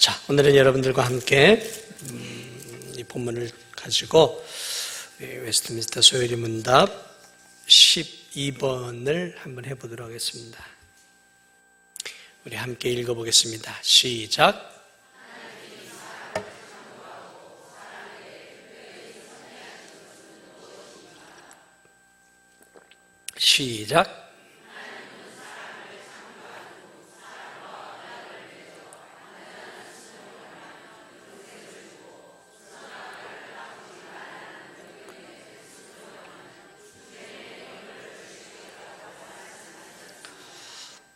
자, 오늘은 여러분들과 함께 이 본문을 가지고 웨스트민스터 소요리 문답 12번을 한번 해보도록 하겠습니다. 우리 함께 읽어보겠습니다. 시작. 시작.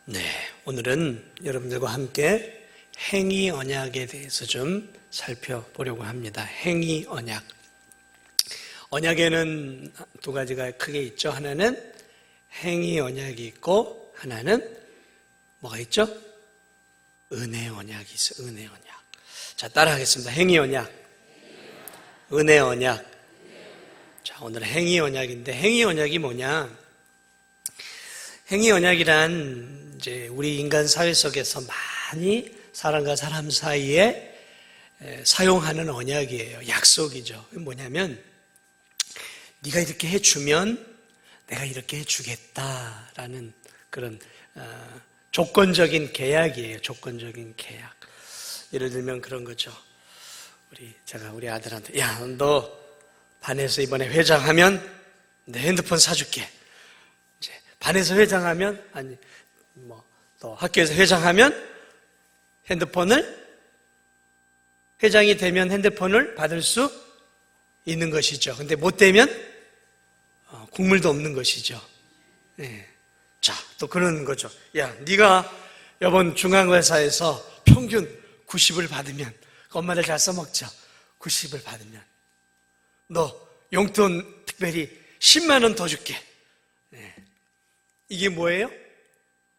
네, 오늘은 여러분들과 함께 행위 언약에 대해서 좀 살펴보려고 합니다. 행위 언약. 언약에는 두 가지가 크게 있죠. 하나는 행위 언약이 있고 하나는 뭐가 있죠? 은혜 언약이 있어요. 은혜 언약. 자, 따라하겠습니다. 행위 언약, 은혜 언약. 자, 오늘은 행위 언약인데 행위 언약이 뭐냐? 행위 언약이란 이제 우리 인간 사회 속에서 많이 사람과 사람 사이에 사용하는 언약이에요. 약속이죠. 뭐냐면 네가 이렇게 해주면 내가 이렇게 해주겠다라는 그런 조건적인 계약이에요. 조건적인 계약. 예를 들면 그런 거죠. 제가 우리 아들한테 야, 너 반에서 이번에 회장하면 내 핸드폰 사줄게. 이제 반에서 회장하면 아니 또 학교에서 회장하면 회장이 되면 핸드폰을 받을 수 있는 것이죠. 근데 못 되면 국물도 없는 것이죠. 네. 자, 또 그런 거죠. 야, 네가 이번 중앙회사에서 평균 90을 받으면 엄마를 잘 써먹자. 90을 받으면 너 용돈 특별히 10만 원 더 줄게. 네. 이게 뭐예요?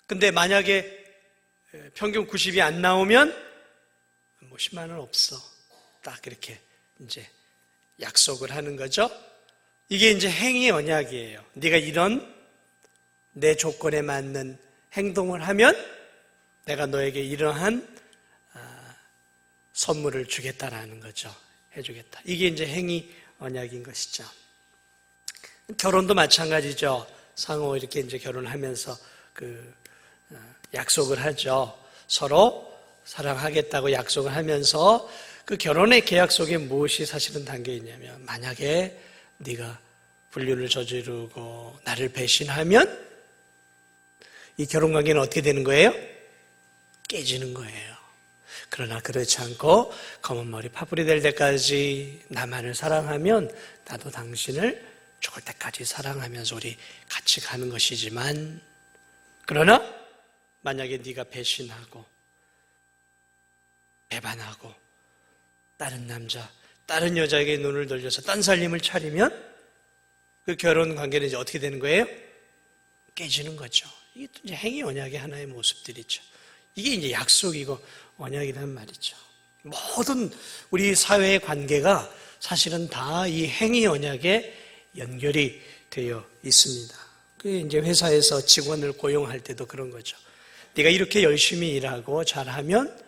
근데 만약에 평균 90이 안 나오면 10만 원 없어. 딱 이렇게 이제 약속을 하는 거죠. 이게 이제 행위 언약이에요. 네가 이런 내 조건에 맞는 행동을 하면 내가 너에게 이러한 선물을 주겠다라는 거죠. 해주겠다. 이게 이제 행위 언약인 것이죠. 결혼도 마찬가지죠. 상호 이렇게 이제 결혼하면서 약속을 하죠. 서로 사랑하겠다고 약속을 하면서 그 결혼의 계약 속에 무엇이 사실은 담겨 있냐면 만약에 네가 불륜을 저지르고 나를 배신하면 이 결혼관계는 어떻게 되는 거예요? 깨지는 거예요. 그러나 그렇지 않고 검은 머리 파뿌리 될 때까지 나만을 사랑하면 나도 당신을 죽을 때까지 사랑하면서 우리 같이 가는 것이지만 그러나 만약에 네가 배신하고 배반하고 다른 남자, 다른 여자에게 눈을 돌려서 딴 살림을 차리면 그 결혼 관계는 이제 어떻게 되는 거예요? 깨지는 거죠. 이게 또 이제 행위 언약의 하나의 모습들이죠. 이게 이제 약속이고 언약이라는 말이죠. 모든 우리 사회의 관계가 사실은 다 이 행위 언약에 연결이 되어 있습니다. 그게 이제 회사에서 직원을 고용할 때도 그런 거죠. 네가 이렇게 열심히 일하고 잘하면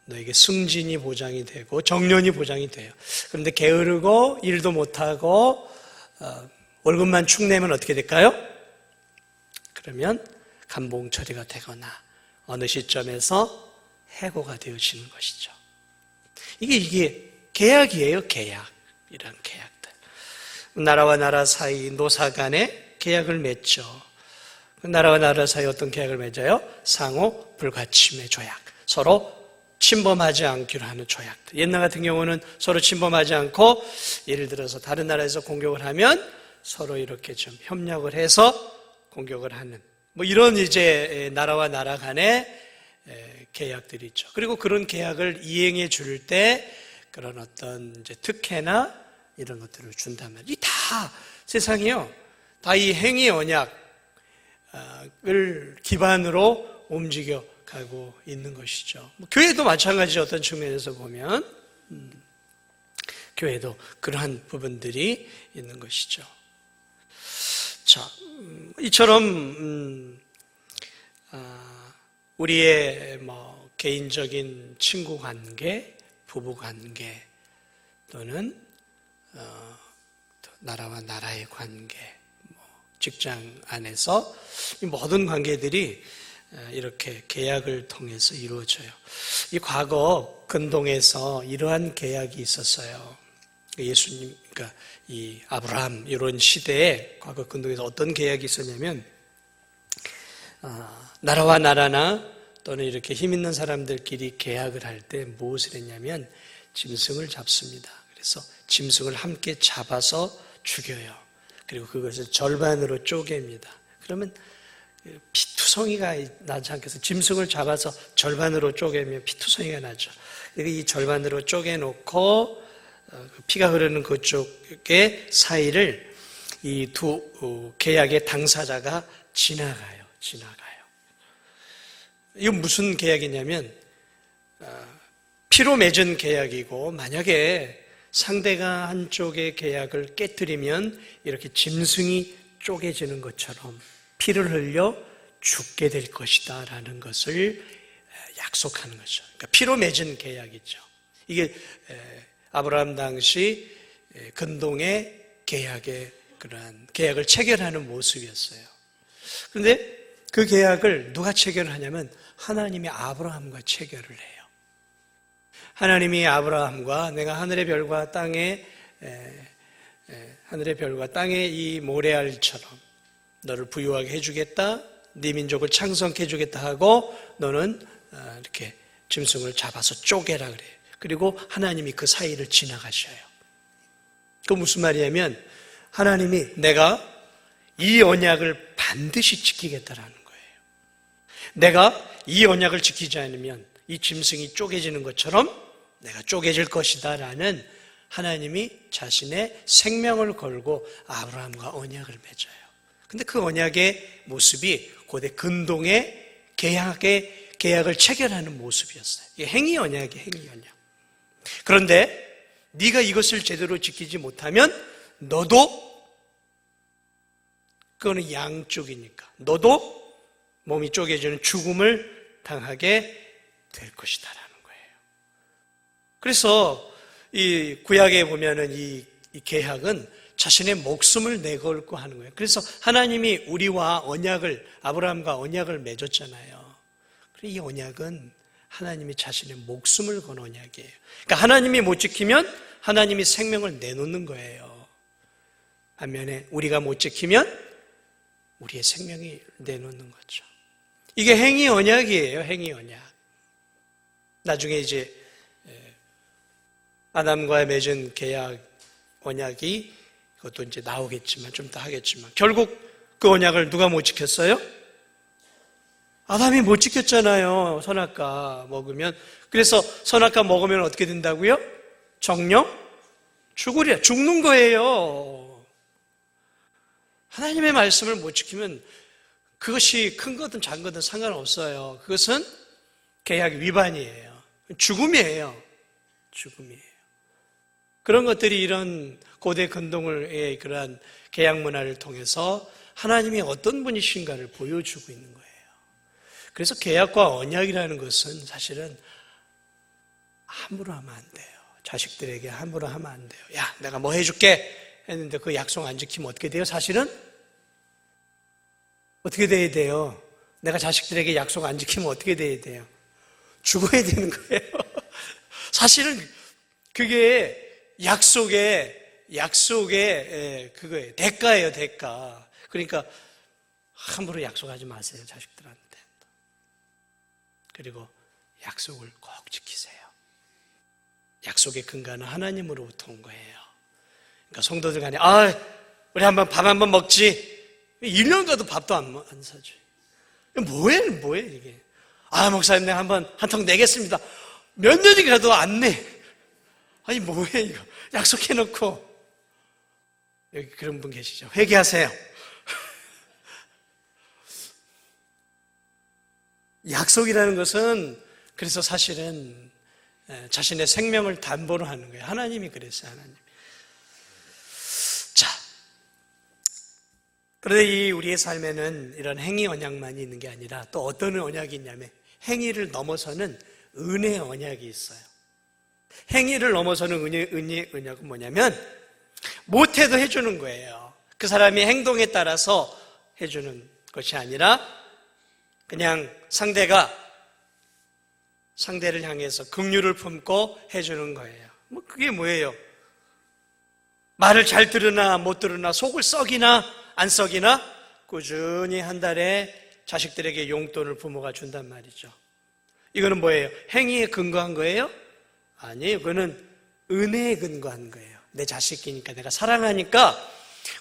너에게 승진이 보장이 되고 정년이 보장이 돼요. 그런데 게으르고 일도 못하고 월급만 축내면 어떻게 될까요? 그러면 감봉 처리가 되거나 어느 시점에서 해고가 되어지는 것이죠. 이게 계약이에요. 계약. 이런 계약들. 나라와 나라 사이 노사 간에 계약을 맺죠. 나라와 나라 사이 어떤 계약을 맺어요? 상호 불가침의 조약. 서로 침범하지 않기로 하는 조약들. 옛날 같은 경우는 서로 침범하지 않고 예를 들어서 다른 나라에서 공격을 하면 서로 이렇게 좀 협력을 해서 공격을 하는 이런 이제 나라와 나라 간의 계약들이 있죠. 그리고 그런 계약을 이행해 줄 때 그런 어떤 이제 특혜나 이런 것들을 준단 말이에요. 이 다 세상이요. 다 이 행위 언약을 기반으로 움직여 가고 있는 것이죠. 교회도 마찬가지죠. 어떤 측면에서 보면 교회도 그러한 부분들이 있는 것이죠. 자, 이처럼 우리의 개인적인 친구 관계, 부부 관계 또는 나라와 나라의 관계, 직장 안에서 이 모든 관계들이 이렇게 계약을 통해서 이루어져요. 이 과거 근동에서 이러한 계약이 있었어요. 예수님, 그러니까 이 아브라함 이런 시대에 과거 근동에서 어떤 계약이 있었냐면 나라와 나라나 또는 이렇게 힘 있는 사람들끼리 계약을 할 때 무엇을 했냐면 짐승을 잡습니다. 그래서 짐승을 함께 잡아서 죽여요. 그리고 그것을 절반으로 쪼갭니다. 그러면 피투성이가 나지 않겠어요? 짐승을 잡아서 절반으로 쪼개면 피투성이가 나죠. 이 절반으로 쪼개놓고 피가 흐르는 그쪽의 사이를 이 두 계약의 당사자가 지나가요. 이건 무슨 계약이냐면 피로 맺은 계약이고, 만약에 상대가 한쪽의 계약을 깨뜨리면 이렇게 짐승이 쪼개지는 것처럼 피를 흘려 죽게 될 것이다 라는 것을 약속하는 거죠. 그러니까 피로 맺은 계약이죠. 이게 아브라함 당시 근동의 계약의 그러한 계약을 체결하는 모습이었어요. 그런데 그 계약을 누가 체결을 하냐면 하나님이 아브라함과 체결을 해요. 하나님이 아브라함과 내가 하늘의 별과 땅의 이 모래알처럼 너를 부유하게 해주겠다, 네 민족을 창성케 해주겠다 하고 너는 이렇게 짐승을 잡아서 쪼개라 그래요. 그리고 하나님이 그 사이를 지나가셔요. 그 무슨 말이냐면 하나님이 내가 이 언약을 반드시 지키겠다라는 거예요. 내가 이 언약을 지키지 않으면 이 짐승이 쪼개지는 것처럼 내가 쪼개질 것이다 라는 하나님이 자신의 생명을 걸고 아브라함과 언약을 맺어요. 근데 그 언약의 모습이 고대 근동의 계약을 체결하는 모습이었어요. 이게 행위 언약이에요, 행위 언약. 그런데 네가 이것을 제대로 지키지 못하면 너도, 그거는 양쪽이니까, 너도 몸이 쪼개지는 죽음을 당하게 될 것이다라는 거예요. 그래서 이 구약에 보면은 이 계약은 자신의 목숨을 내걸고 하는 거예요. 그래서 하나님이 우리와 언약을, 아브라함과 언약을 맺었잖아요. 이 언약은 하나님이 자신의 목숨을 건 언약이에요. 그러니까 하나님이 못 지키면 하나님이 생명을 내놓는 거예요. 반면에 우리가 못 지키면 우리의 생명이 내놓는 거죠. 이게 행위 언약이에요. 행위 언약. 나중에 이제 아담과 맺은 계약 언약이 그것도 이제 나오겠지만 좀 더 하겠지만 결국 그 언약을 누가 못 지켰어요? 아담이 못 지켰잖아요. 선악과 먹으면. 그래서 선악과 먹으면 어떻게 된다고요? 정령 죽으리라. 죽는 거예요. 하나님의 말씀을 못 지키면 그것이 큰 거든 작은 거든 상관없어요. 그것은 계약 위반이에요. 죽음이에요. 죽음이에요. 그런 것들이 이런 고대 근동의 그러한 계약 문화를 통해서 하나님이 어떤 분이신가를 보여주고 있는 거예요. 그래서 계약과 언약이라는 것은 사실은 함부로 하면 안 돼요. 자식들에게 함부로 하면 안 돼요. 야, 내가 뭐 해줄게 했는데 그 약속 안 지키면 어떻게 돼요? 사실은 어떻게 돼야 돼요? 내가 자식들에게 약속 안 지키면 어떻게 돼야 돼요? 죽어야 되는 거예요. 사실은 그게 약속의 그거예요. 대가예요, 대가. 그러니까 함부로 약속하지 마세요, 자식들한테. 그리고 약속을 꼭 지키세요. 약속의 근간은 하나님으로부터 온 거예요. 그러니까 성도들 간에 우리 밥 한번 먹지. 1년 가도 밥도 안 사줘. 뭐해 이게. 목사님 내가 한번 한턱 내겠습니다. 몇 년이 가도 안 내. 아니 뭐해 이거. 약속해놓고. 여기 그런 분 계시죠? 회개하세요. 약속이라는 것은 그래서 사실은 자신의 생명을 담보로 하는 거예요. 하나님이 그랬어요. 하나님. 자, 그런데 우리의 삶에는 이런 행위 언약만이 있는 게 아니라 또 어떤 언약이 있냐면 행위를 넘어서는 은혜의 언약이 있어요. 행위를 넘어서는 은혜의 언약은 뭐냐면 못해도 해주는 거예요. 그 사람이 행동에 따라서 해주는 것이 아니라 그냥 상대를 향해서 긍휼을 품고 해주는 거예요. 그게 뭐예요? 말을 잘 들으나 못 들으나 속을 썩이나 안 썩이나 꾸준히 한 달에 자식들에게 용돈을 부모가 준단 말이죠. 이거는 뭐예요? 행위에 근거한 거예요? 아니에요. 그거는 은혜에 근거한 거예요. 내 자식이니까 내가 사랑하니까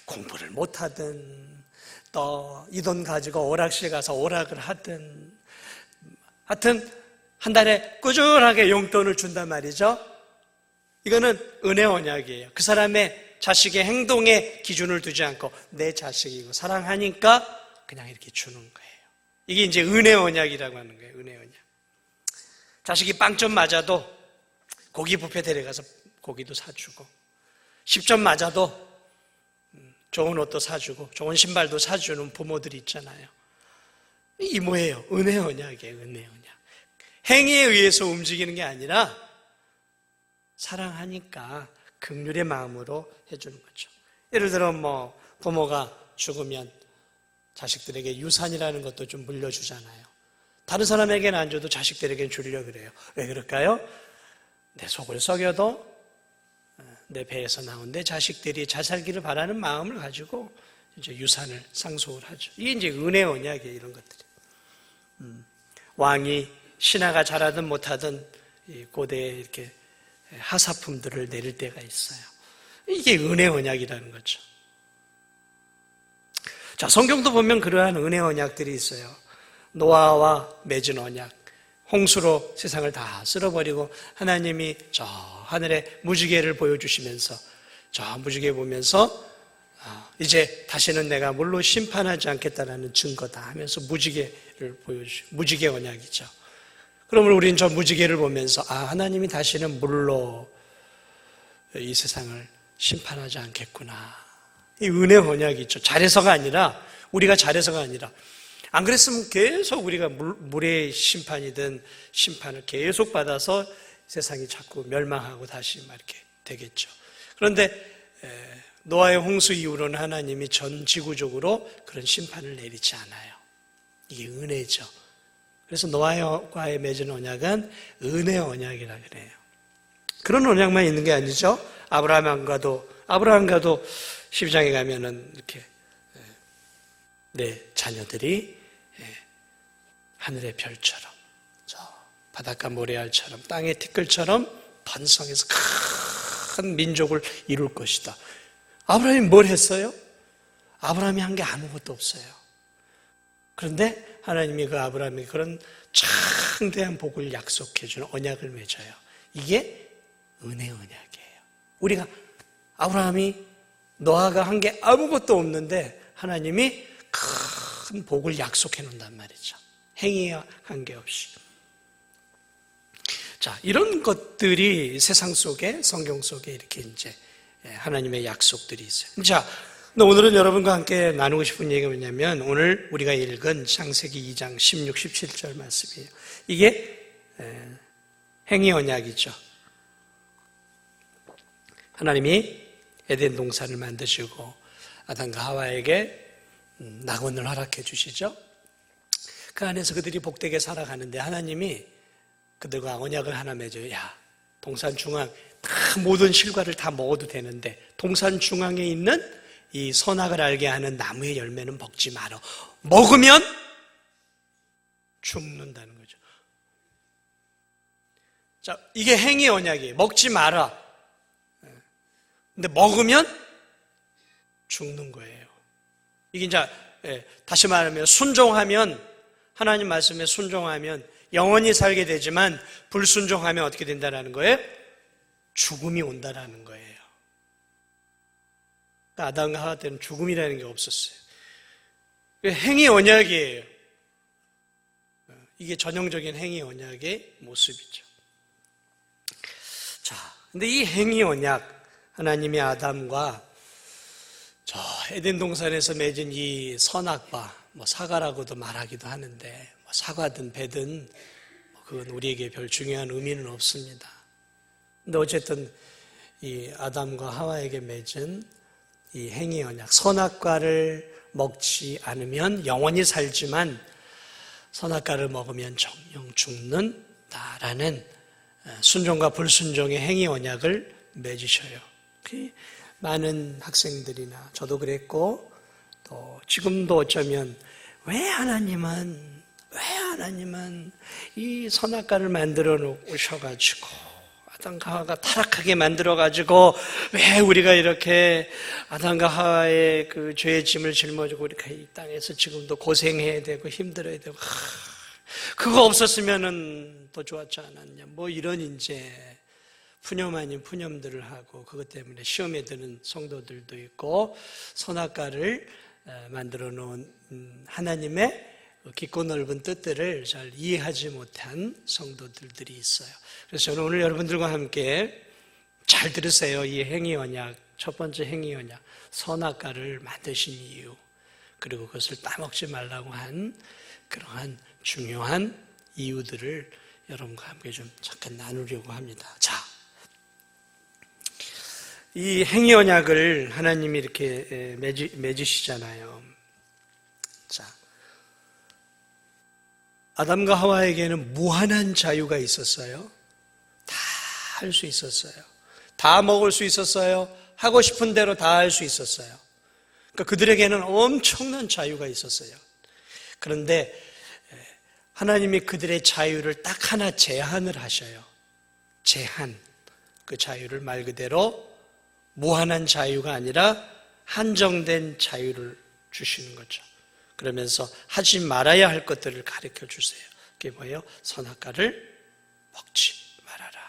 공부를 못하든 또 이 돈 가지고 오락실 가서 오락을 하든 하여튼 한 달에 꾸준하게 용돈을 준단 말이죠. 이거는 은혜 언약이에요. 그 사람의 자식의 행동에 기준을 두지 않고 내 자식이고 사랑하니까 그냥 이렇게 주는 거예요. 이게 이제 은혜 언약이라고 하는 거예요. 은혜 언약. 자식이 빵점 맞아도 고기 뷔페 데려가서 고기도 사주고 10점 맞아도 좋은 옷도 사주고 좋은 신발도 사주는 부모들이 있잖아요. 이 뭐예요? 은혜 언약이에요. 은혜 언약. 행위에 의해서 움직이는 게 아니라 사랑하니까 긍휼의 마음으로 해주는 거죠. 예를 들어 부모가 죽으면 자식들에게 유산이라는 것도 좀 물려주잖아요. 다른 사람에게는 안 줘도 자식들에게는 주려고 그래요. 왜 그럴까요? 내 속을 썩여도 내 배에서 나온 내 자식들이 잘 살기를 바라는 마음을 가지고 이제 유산을 상속을 하죠. 이게 이제 은혜 언약이에요. 이런 것들이. 왕이 신하가 잘하든 못하든 고대에 이렇게 하사품들을 내릴 때가 있어요. 이게 은혜 언약이라는 거죠. 자, 성경도 보면 그러한 은혜 언약들이 있어요. 노아와 맺은 언약. 홍수로 세상을 다 쓸어버리고 하나님이 저 하늘에 무지개를 보여주시면서 저 무지개 보면서 이제 다시는 내가 물로 심판하지 않겠다라는 증거다 하면서 무지개를 무지개 언약이죠. 그러면 우리는 저 무지개를 보면서 하나님이 다시는 물로 이 세상을 심판하지 않겠구나. 이 은혜 언약이 있죠. 잘해서가 아니라 우리가 잘해서가 아니라 안 그랬으면 계속 우리가 물의 심판이든 심판을 계속 받아서 세상이 자꾸 멸망하고 다시 이렇게 되겠죠. 그런데 노아의 홍수 이후로는 하나님이 전 지구적으로 그런 심판을 내리지 않아요. 이게 은혜죠. 그래서 노아와의 맺은 언약은 은혜 언약이라 그래요. 그런 언약만 있는 게 아니죠. 아브라함과도 12장에 가면은 이렇게 내 자녀들이 하늘의 별처럼 저 바닷가 모래알처럼 땅의 티끌처럼 번성해서 큰 민족을 이룰 것이다. 아브라함이 뭘 했어요? 아브라함이 한 게 아무것도 없어요. 그런데 하나님이 그 아브라함에게 그런 창대한 복을 약속해 주는 언약을 맺어요. 이게 은혜 언약이에요. 우리가 아브라함이 노아가 한 게 아무것도 없는데 하나님이 큰 복을 약속해 놓는단 말이죠. 행위와 관계없이. 자, 이런 것들이 세상 속에, 성경 속에 이렇게 이제 하나님의 약속들이 있어요. 자, 오늘은 여러분과 함께 나누고 싶은 얘기가 뭐냐면 오늘 우리가 읽은 창세기 2장 16, 17절 말씀이에요. 이게 행위 언약이죠. 하나님이 에덴 동산을 만드시고 아담과 하와에게 낙원을 허락해 주시죠. 그 안에서 그들이 복되게 살아가는데 하나님이 그들과 언약을 하나 맺어요. 야, 동산 중앙 다 모든 실과를 다 먹어도 되는데 동산 중앙에 있는 이 선악을 알게 하는 나무의 열매는 먹지 마라. 먹으면 죽는다는 거죠. 자, 이게 행위 언약이에요. 먹지 마라. 근데 먹으면 죽는 거예요. 이게 이제 다시 말하면 순종하면 하나님 말씀에 순종하면 영원히 살게 되지만 불순종하면 어떻게 된다는 거예요? 죽음이 온다라는 거예요. 아담과 하와 때는 죽음이라는 게 없었어요. 행위 언약이에요. 이게 전형적인 행위 언약의 모습이죠. 자, 근데 이 행위 언약, 하나님이 아담과 저 에덴 동산에서 맺은 이 선악과 사과라고도 말하기도 하는데 사과든 배든 그건 우리에게 별 중요한 의미는 없습니다. 근데 어쨌든 이 아담과 하와에게 맺은 이 행위 언약, 선악과를 먹지 않으면 영원히 살지만 선악과를 먹으면 정령 죽는다라는 순종과 불순종의 행위 언약을 맺으셔요. 많은 학생들이나 저도 그랬고 또 지금도 어쩌면 왜 하나님은 이 선악과를 만들어 놓으셔가지고 아담과 하와가 타락하게 만들어가지고 왜 우리가 이렇게 아담과 하와의 그 죄의 짐을 짊어지고 우리가 이 땅에서 지금도 고생해야 되고 힘들어야 되고 그거 없었으면은 더 좋았지 않았냐 뭐 이런 이제 푸념 아닌 푸념들을 하고 그것 때문에 시험에 드는 성도들도 있고 선악과를 만들어 놓은 하나님의 깊고 넓은 뜻들을 잘 이해하지 못한 성도들이 있어요. 그래서 저는 오늘 여러분들과 함께 잘 들으세요. 이 행위 언약, 첫 번째 행위 언약, 선악과를 만드신 이유, 그리고 그것을 따먹지 말라고 한 그러한 중요한 이유들을 여러분과 함께 좀 잠깐 나누려고 합니다. 자, 이 행위 언약을 하나님이 이렇게 맺으시잖아요. 자, 아담과 하와에게는 무한한 자유가 있었어요. 다 할 수 있었어요. 다 먹을 수 있었어요. 하고 싶은 대로 다 할 수 있었어요. 그러니까 그들에게는 엄청난 자유가 있었어요. 그런데 하나님이 그들의 자유를 딱 하나 제한을 하셔요. 제한. 그 자유를 말 그대로 무한한 자유가 아니라 한정된 자유를 주시는 거죠. 그러면서 하지 말아야 할 것들을 가르쳐 주세요. 그게 뭐예요? 선악과를 먹지 말아라.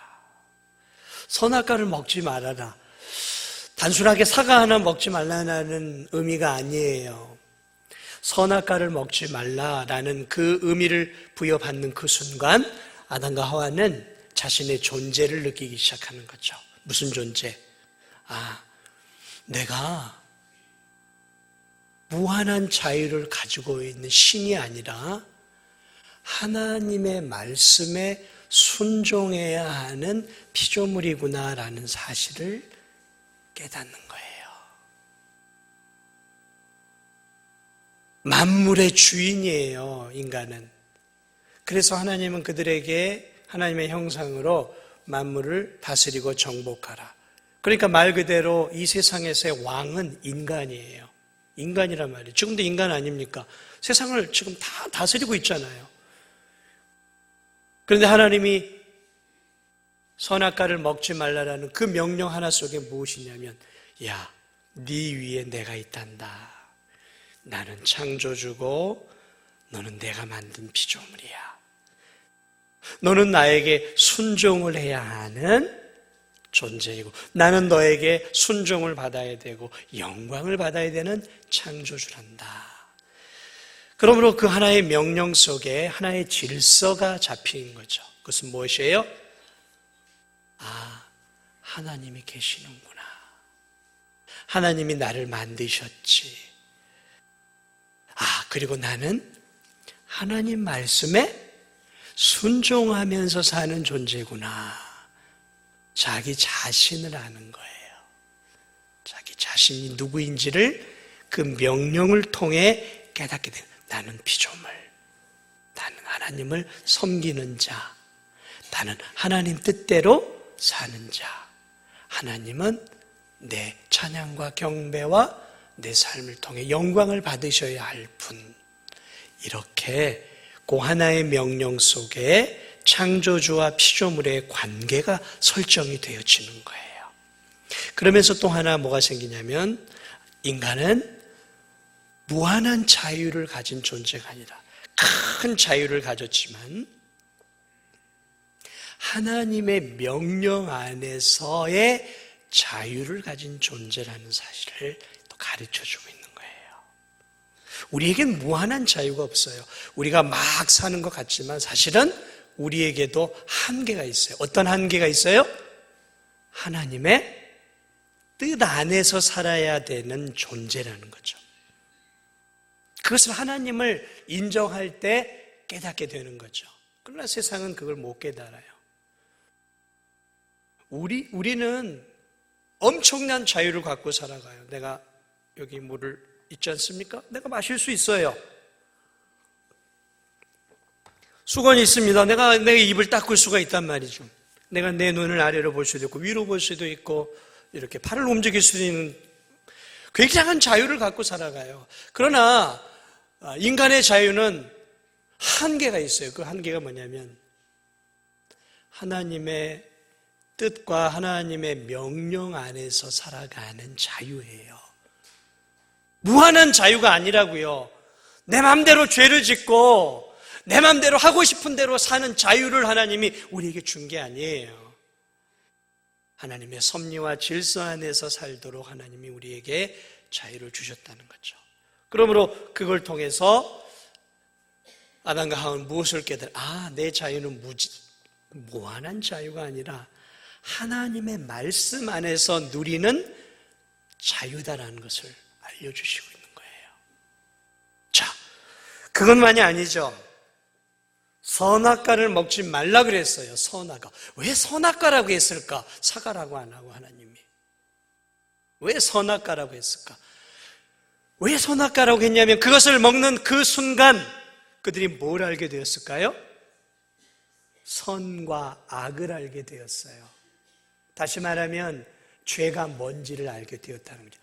선악과를 먹지 말아라. 단순하게 사과 하나 먹지 말라는 의미가 아니에요. 선악과를 먹지 말라라는 그 의미를 부여받는 그 순간 아담과 하와는 자신의 존재를 느끼기 시작하는 거죠. 무슨 존재? 내가 무한한 자유를 가지고 있는 신이 아니라 하나님의 말씀에 순종해야 하는 피조물이구나라는 사실을 깨닫는 거예요. 만물의 주인이에요, 인간은. 그래서 하나님은 그들에게 하나님의 형상으로 만물을 다스리고 정복하라. 그러니까 말 그대로 이 세상에서의 왕은 인간이에요. 인간이란 말이에요. 지금도 인간 아닙니까? 세상을 지금 다 다스리고 있잖아요. 그런데 하나님이 선악과를 먹지 말라라는 그 명령 하나 속에 무엇이냐면, 야, 네 위에 내가 있단다. 나는 창조주고 너는 내가 만든 피조물이야. 너는 나에게 순종을 해야 하는 존재이고 나는 너에게 순종을 받아야 되고 영광을 받아야 되는 창조주란다. 그러므로 그 하나의 명령 속에 하나의 질서가 잡힌 거죠. 그것은 무엇이에요? 하나님이 계시는구나. 하나님이 나를 만드셨지. 그리고 나는 하나님 말씀에 순종하면서 사는 존재구나. 자기 자신을 아는 거예요. 자기 자신이 누구인지를 그 명령을 통해 깨닫게 돼요. 나는 피조물, 나는 하나님을 섬기는 자, 나는 하나님 뜻대로 사는 자. 하나님은 내 찬양과 경배와 내 삶을 통해 영광을 받으셔야 할 분. 이렇게 그 하나의 명령 속에 창조주와 피조물의 관계가 설정이 되어지는 거예요. 그러면서 또 하나 뭐가 생기냐면 인간은 무한한 자유를 가진 존재가 아니라 큰 자유를 가졌지만 하나님의 명령 안에서의 자유를 가진 존재라는 사실을 또 가르쳐주고 있는 거예요. 우리에겐 무한한 자유가 없어요. 우리가 막 사는 것 같지만 사실은 우리에게도 한계가 있어요. 어떤 한계가 있어요? 하나님의 뜻 안에서 살아야 되는 존재라는 거죠. 그것을 하나님을 인정할 때 깨닫게 되는 거죠. 그러나 세상은 그걸 못 깨달아요. 우리는 엄청난 자유를 갖고 살아가요. 내가 여기 물을 있지 않습니까? 내가 마실 수 있어요. 수건이 있습니다. 내가 내 입을 닦을 수가 있단 말이죠. 내가 내 눈을 아래로 볼 수도 있고 위로 볼 수도 있고 이렇게 팔을 움직일 수도 있는 굉장한 자유를 갖고 살아가요. 그러나 인간의 자유는 한계가 있어요. 그 한계가 뭐냐면 하나님의 뜻과 하나님의 명령 안에서 살아가는 자유예요. 무한한 자유가 아니라고요. 내 마음대로 죄를 짓고 내 마음대로 하고 싶은 대로 사는 자유를 하나님이 우리에게 준 게 아니에요. 하나님의 섭리와 질서 안에서 살도록 하나님이 우리에게 자유를 주셨다는 거죠. 그러므로 그걸 통해서 아담과 하와는 무엇을 깨달아? 내 자유는 무한한 자유가 아니라 하나님의 말씀 안에서 누리는 자유다라는 것을 알려주시고 있는 거예요. 자, 그것만이 아니죠. 선악과를 먹지 말라 그랬어요. 선악과. 왜 선악과라고 했을까? 사과라고 안 하고 하나님이. 왜 선악과라고 했을까? 왜 선악과라고 했냐면 그것을 먹는 그 순간 그들이 뭘 알게 되었을까요? 선과 악을 알게 되었어요. 다시 말하면 죄가 뭔지를 알게 되었다는 거죠.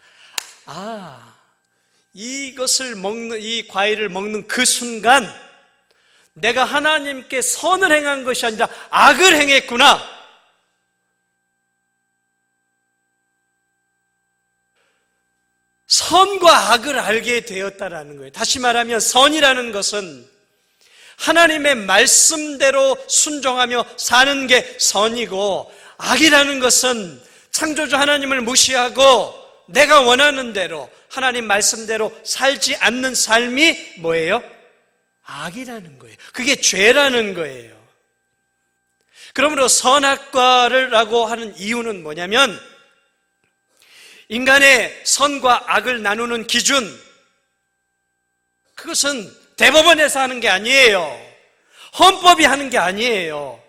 이것을 먹는, 이 과일을 먹는 그 순간 내가 하나님께 선을 행한 것이 아니라 악을 행했구나. 선과 악을 알게 되었다라는 거예요. 다시 말하면 선이라는 것은 하나님의 말씀대로 순종하며 사는 게 선이고, 악이라는 것은 창조주 하나님을 무시하고 내가 원하는 대로 하나님 말씀대로 살지 않는 삶이 뭐예요? 악이라는 거예요. 그게 죄라는 거예요. 그러므로 선악과라고 하는 이유는 뭐냐면 인간의 선과 악을 나누는 기준, 그것은 대법원에서 하는 게 아니에요. 헌법이 하는 게 아니에요.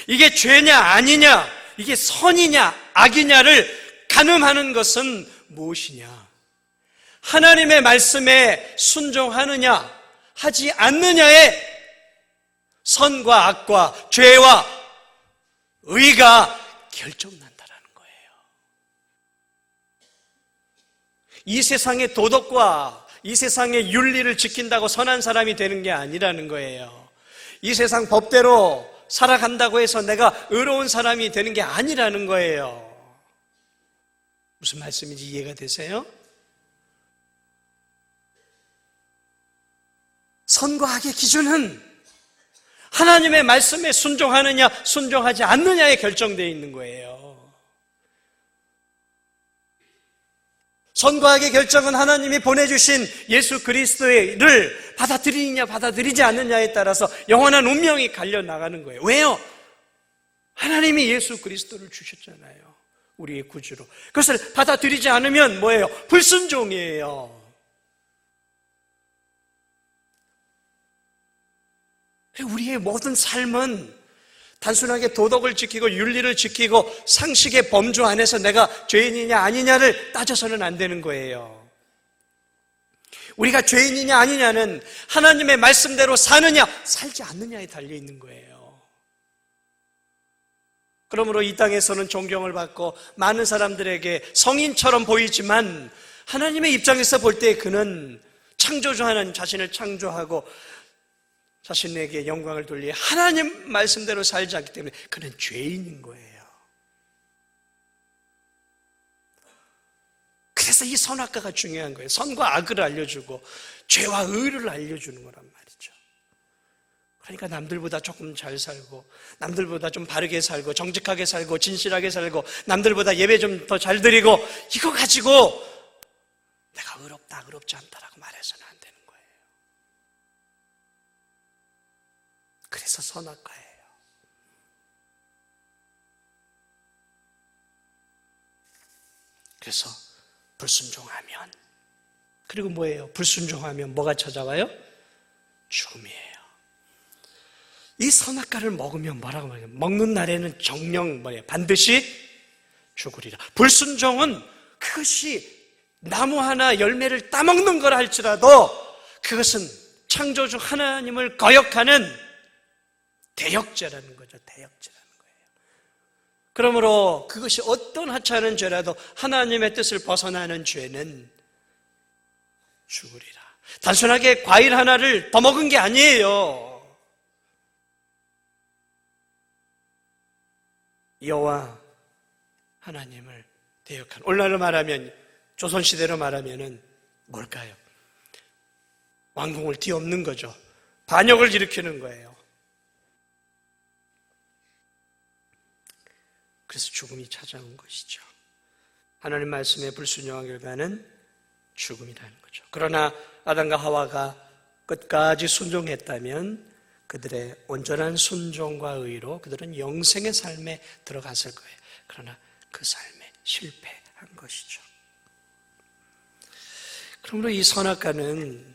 이게 죄냐 아니냐, 이게 선이냐 악이냐를 가늠하는 것은 무엇이냐? 하나님의 말씀에 순종하느냐 하지 않느냐의 선과 악과 죄와 의가 결정난다라는 거예요. 이 세상의 도덕과 이 세상의 윤리를 지킨다고 선한 사람이 되는 게 아니라는 거예요. 이 세상 법대로 살아간다고 해서 내가 의로운 사람이 되는 게 아니라는 거예요. 무슨 말씀인지 이해가 되세요? 선과 악의 기준은 하나님의 말씀에 순종하느냐 순종하지 않느냐에 결정되어 있는 거예요. 선과 악의 결정은 하나님이 보내주신 예수 그리스도를 받아들이느냐 받아들이지 않느냐에 따라서 영원한 운명이 갈려나가는 거예요. 왜요? 하나님이 예수 그리스도를 주셨잖아요. 우리의 구주로. 그것을 받아들이지 않으면 뭐예요? 불순종이에요. 우리의 모든 삶은 단순하게 도덕을 지키고 윤리를 지키고 상식의 범주 안에서 내가 죄인이냐 아니냐를 따져서는 안 되는 거예요. 우리가 죄인이냐 아니냐는 하나님의 말씀대로 사느냐 살지 않느냐에 달려있는 거예요. 그러므로 이 땅에서는 존경을 받고 많은 사람들에게 성인처럼 보이지만 하나님의 입장에서 볼 때 그는 창조주 하나님 자신을 창조하고 자신에게 영광을 돌리 하나님 말씀대로 살지 않기 때문에 그는 죄인인 거예요. 그래서 이 선악과가 중요한 거예요. 선과 악을 알려주고 죄와 의를 알려주는 거란 말이죠. 그러니까 남들보다 조금 잘 살고 남들보다 좀 바르게 살고 정직하게 살고 진실하게 살고 남들보다 예배 좀 더 잘 드리고 이거 가지고 내가 의롭다 의롭지 않다라고 말해서는 안 되는 거예요. 그래서 선악과예요. 그래서 불순종하면, 그리고 뭐예요? 불순종하면 뭐가 찾아와요? 죽음이에요. 이 선악과를 먹으면 뭐라고 말해요? 먹는 날에는 정령 반드시 죽으리라. 불순종은 그것이 나무 하나 열매를 따먹는 거라 할지라도 그것은 창조주 하나님을 거역하는 대역죄라는 거죠. 대역죄라는 거예요. 그러므로 그것이 어떤 하찮은 죄라도 하나님의 뜻을 벗어나는 죄는 죽으리라. 단순하게 과일 하나를 더 먹은 게 아니에요. 여호와 하나님을 대역한, 오늘날로 말하면 조선시대로 말하면은 뭘까요? 왕궁을 뒤엎는 거죠. 반역을 일으키는 거예요. 그래서 죽음이 찾아온 것이죠. 하나님 말씀에 불순종한 결과는 죽음이라는 거죠. 그러나 아담과 하와가 끝까지 순종했다면 그들의 온전한 순종과 의로 그들은 영생의 삶에 들어갔을 거예요. 그러나 그 삶에 실패한 것이죠. 그러므로 이 선악과는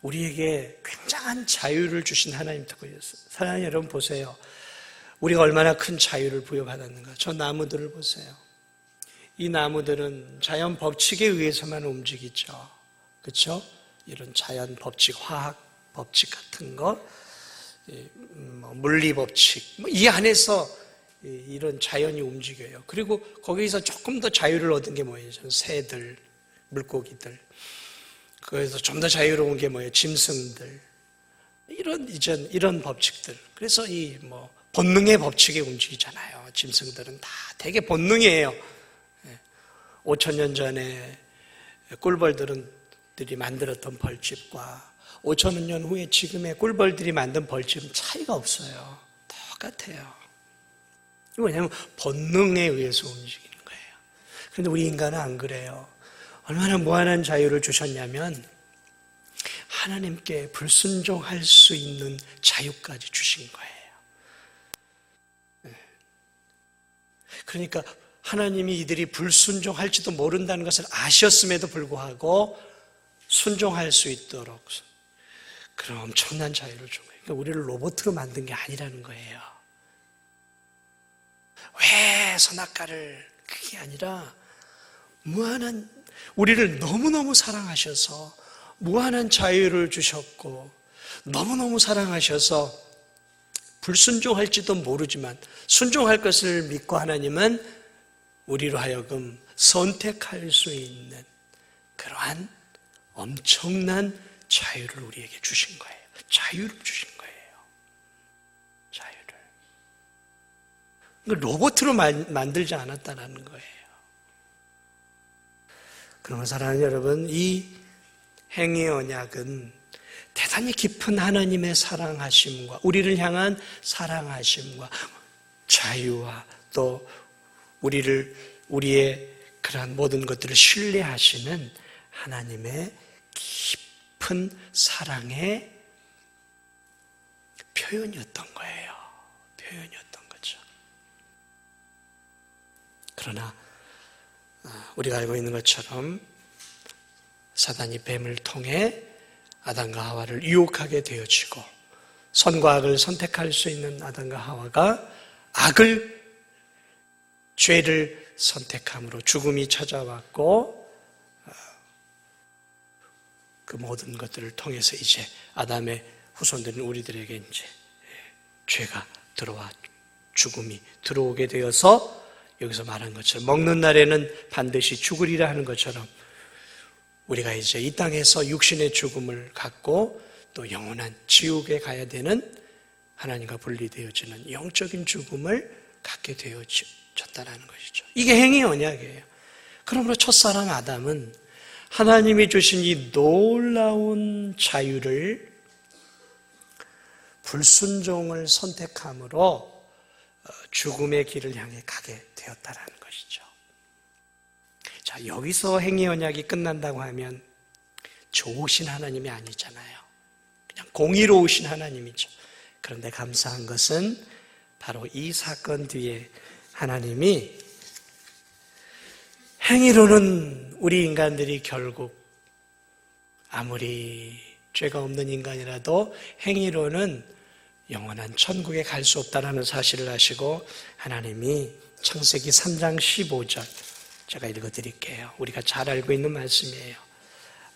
우리에게 굉장한 자유를 주신 하나님 덕분이었어요. 사랑하는 여러분 보세요. 우리가 얼마나 큰 자유를 부여받았는가. 저 나무들을 보세요. 이 나무들은 자연 법칙에 의해서만 움직이죠. 그렇죠? 이런 자연 법칙, 화학 법칙 같은 거, 물리 법칙, 이 안에서 이런 자연이 움직여요. 그리고 거기서 조금 더 자유를 얻은 게 뭐예요? 새들, 물고기들. 거기서 좀 더 자유로운 게 뭐예요? 짐승들. 이런 법칙들. 그래서 본능의 법칙에 움직이잖아요. 짐승들은 다 되게 본능이에요. 5,000년 전에 꿀벌들이 만들었던 벌집과 5,000년 후에 지금의 꿀벌들이 만든 벌집은 차이가 없어요. 똑같아요. 왜냐하면 본능에 의해서 움직이는 거예요. 그런데 우리 인간은 안 그래요. 얼마나 무한한 자유를 주셨냐면 하나님께 불순종할 수 있는 자유까지 주신 거예요. 그러니까 하나님이 이들이 불순종할지도 모른다는 것을 아셨음에도 불구하고 순종할 수 있도록 그런 엄청난 자유를 준 거예요. 그러니까 우리를 로봇으로 만든 게 아니라는 거예요. 왜 선악과를, 그게 아니라 무한한, 우리를 너무너무 사랑하셔서 무한한 자유를 주셨고 너무너무 사랑하셔서 불순종할지도 모르지만 순종할 것을 믿고 하나님은 우리로 하여금 선택할 수 있는 그러한 엄청난 자유를 우리에게 주신 거예요. 자유를 주신 거예요. 자유를. 로봇으로 만들지 않았다는 거예요. 그러면 사랑하는 여러분, 이 행위의 언약은 대단히 깊은 하나님의 사랑하심과 우리를 향한 사랑하심과 자유와 또 우리의 그러한 모든 것들을 신뢰하시는 하나님의 깊은 사랑의 표현이었던 거예요. 표현이었던 거죠. 그러나 우리가 알고 있는 것처럼 사단이 뱀을 통해 아담과 하와를 유혹하게 되어지고 선과 악을 선택할 수 있는 아담과 하와가 죄를 선택함으로 죽음이 찾아왔고 그 모든 것들을 통해서 이제 아담의 후손들인 우리들에게 이제 죄가 들어와 죽음이 들어오게 되어서 여기서 말한 것처럼 먹는 날에는 반드시 죽으리라 하는 것처럼 우리가 이제 이 땅에서 육신의 죽음을 갖고 또 영원한 지옥에 가야 되는 하나님과 분리되어지는 영적인 죽음을 갖게 되어졌다는 것이죠. 이게 행위 언약이에요. 그러므로 첫사람 아담은 하나님이 주신 이 놀라운 자유를 불순종을 선택함으로 죽음의 길을 향해 가게 되었다는 것이죠. 자, 여기서 행위 언약이 끝난다고 하면 좋으신 하나님이 아니잖아요. 그냥 공의로우신 하나님이죠. 그런데 감사한 것은 바로 이 사건 뒤에 하나님이 행위로는 우리 인간들이 결국 아무리 죄가 없는 인간이라도 행위로는 영원한 천국에 갈 수 없다는 사실을 아시고 하나님이 창세기 3장 15절 제가 읽어드릴게요. 우리가 잘 알고 있는 말씀이에요.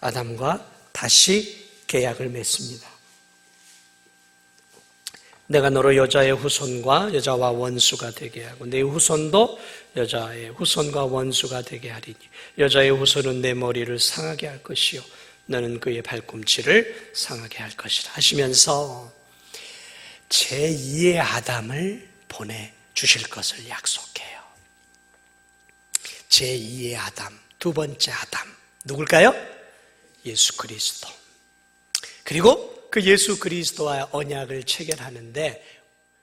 아담과 다시 계약을 맺습니다. 내가 너로 여자의 후손과 여자와 원수가 되게 하고 내 후손도 여자의 후손과 원수가 되게 하리니 여자의 후손은 내 머리를 상하게 할 것이요 너는 그의 발꿈치를 상하게 할 것이라 하시면서 제2의 아담을 보내주실 것을 약속해요. 제2의 아담, 두 번째 아담 누굴까요? 예수 그리스도. 그리고 그 예수 그리스도와 언약을 체결하는데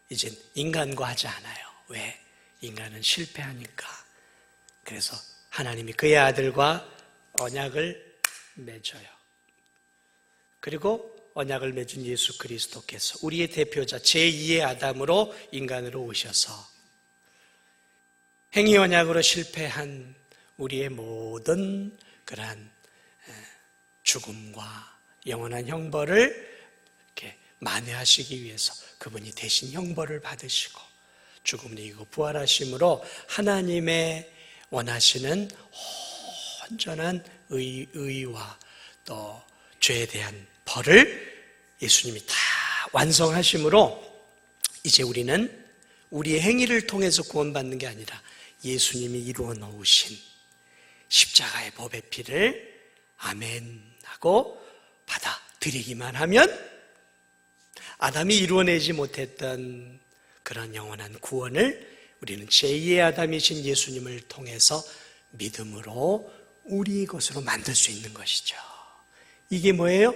이제 인간과 하지 않아요. 왜? 인간은 실패하니까. 그래서 하나님이 그의 아들과 언약을 맺어요. 그리고 언약을 맺은 예수 그리스도께서 우리의 대표자 제2의 아담으로 인간으로 오셔서 행위 언약으로 실패한 우리의 모든 그러한 죽음과 영원한 형벌을 이렇게 만회하시기 위해서 그분이 대신 형벌을 받으시고 죽음을 이기고 부활하심으로 하나님의 원하시는 온전한 의와 또 죄에 대한 벌을 예수님이 다 완성하심으로 이제 우리는 우리의 행위를 통해서 구원받는 게 아니라 예수님이 이루어 놓으신 십자가의 법의 피를 아멘 하고 받아들이기만 하면 아담이 이루어내지 못했던 그런 영원한 구원을 우리는 제2의 아담이신 예수님을 통해서 믿음으로 우리 것으로 만들 수 있는 것이죠. 이게 뭐예요?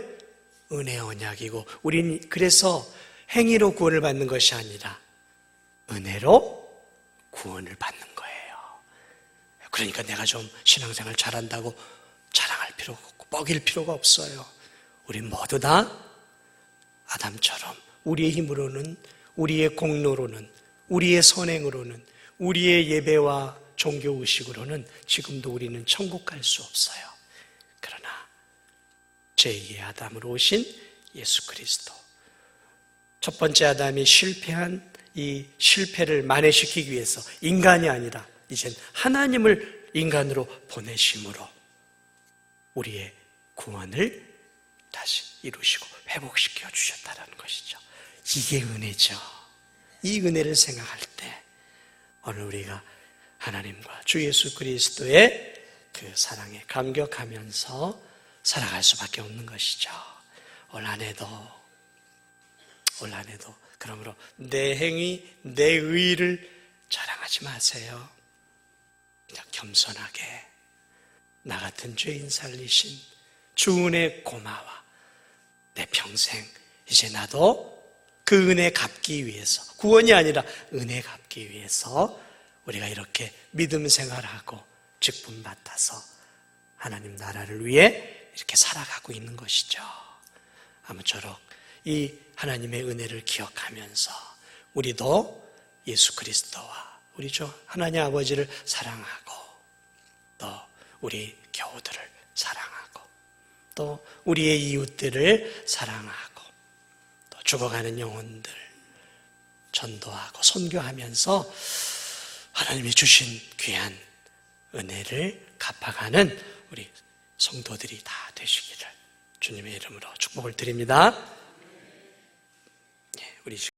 은혜 언약이고 우리는 그래서 행위로 구원을 받는 것이 아니라 은혜로 구원을 받는 거예요. 그러니까 내가 좀 신앙생활 잘한다고 자랑할 필요가 없고 먹일 필요가 없어요. 우리 모두 다 아담처럼 우리의 힘으로는 우리의 공로로는 우리의 선행으로는 우리의 예배와 종교의식으로는 지금도 우리는 천국 갈 수 없어요. 그러나 제2의 아담으로 오신 예수 그리스도 첫 번째 아담이 실패한 이 실패를 만회시키기 위해서 인간이 아니라 이젠 하나님을 인간으로 보내심으로 우리의 구원을 다시 이루시고 회복시켜 주셨다는 것이죠. 이게 은혜죠. 이 은혜를 생각할 때 오늘 우리가 하나님과 주 예수 그리스도의 그 사랑에 감격하면서 살아갈 수밖에 없는 것이죠. 올 한 해도 그러므로 내 행위, 내 의의를 자랑하지 마세요. 그냥 겸손하게 나 같은 죄인 살리신 주 은혜 고마워. 내 평생 이제 나도 그 은혜 갚기 위해서 구원이 아니라 은혜 갚기 위해서 우리가 이렇게 믿음 생활하고 직분 받아서 하나님 나라를 위해 이렇게 살아가고 있는 것이죠. 아무쪼록 이 하나님의 은혜를 기억하면서 우리도 예수 그리스도와 우리 주 하나님 아버지를 사랑하고 또 우리 교우들을 사랑하고 또 우리의 이웃들을 사랑하고 또 죽어가는 영혼들 전도하고 선교하면서 하나님이 주신 귀한 은혜를 갚아가는 우리 성도들이 다 되시기를 주님의 이름으로 축복을 드립니다. 우리